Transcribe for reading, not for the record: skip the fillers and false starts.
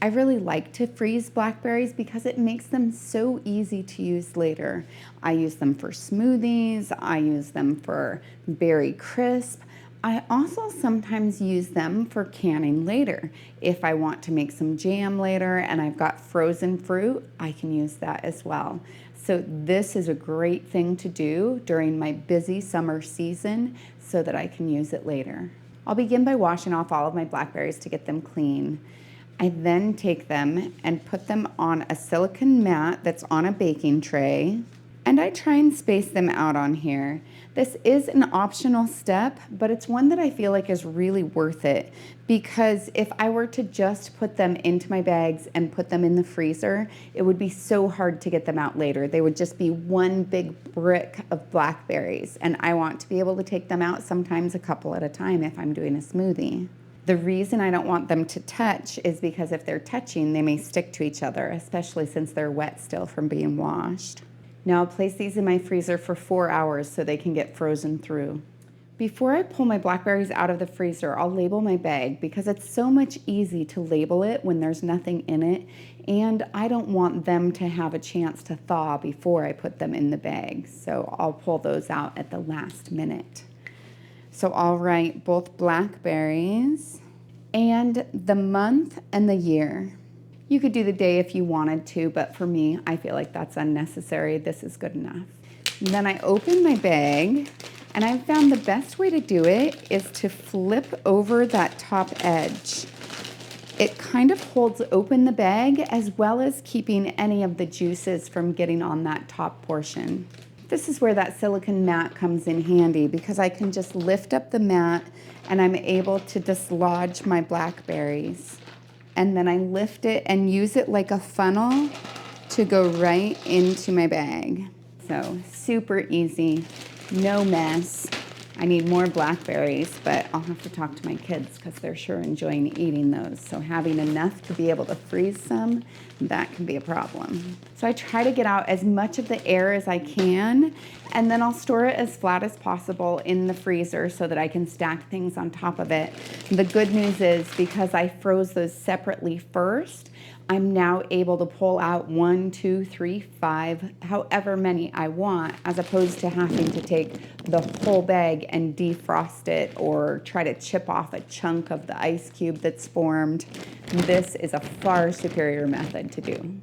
I really like to freeze blackberries because it makes them so easy to use later. I use them for smoothies, I use them for berry crisp. I also sometimes use them for canning later. If I want to make some jam later and I've got frozen fruit, I can use that as well. So this is a great thing to do during my busy summer season so that I can use it later. I'll begin by washing off all of my blackberries to get them clean. I then take them and put them on a silicone mat that's on a baking tray, and I try and space them out on here. This is an optional step, but it's one that I feel like is really worth it, because if I were to just put them into my bags and put them in the freezer, it would be so hard to get them out later. They would just be one big brick of blackberries, and I want to be able to take them out sometimes a couple at a time if I'm doing a smoothie. The reason I don't want them to touch is because if they're touching, they may stick to each other, especially since they're wet still from being washed. Now I'll place these in my freezer for 4 hours so they can get frozen through. Before I pull my blackberries out of the freezer, I'll label my bag because it's so much easy to label it when there's nothing in it, and I don't want them to have a chance to thaw before I put them in the bag, so I'll pull those out at the last minute. So I'll write both blackberries and the month and the year. You could do the day if you wanted to, but for me, I feel like that's unnecessary. This is good enough. And then I open my bag, and I've found the best way to do it is to flip over that top edge. It kind of holds open the bag as well as keeping any of the juices from getting on that top portion. This is where that silicone mat comes in handy because I can just lift up the mat and I'm able to dislodge my blackberries. And then I lift it and use it like a funnel to go right into my bag. So super easy, no mess. I need more blackberries, but I'll have to talk to my kids because they're sure enjoying eating those. So having enough to be able to freeze some, that can be a problem. So I try to get out as much of the air as I can, and then I'll store it as flat as possible in the freezer so that I can stack things on top of it. The good news is because I froze those separately first, I'm now able to pull out 1, 2, 3, 5, however many I want, as opposed to having to take the whole bag and defrost it or try to chip off a chunk of the ice cube that's formed. This is a far superior method to do.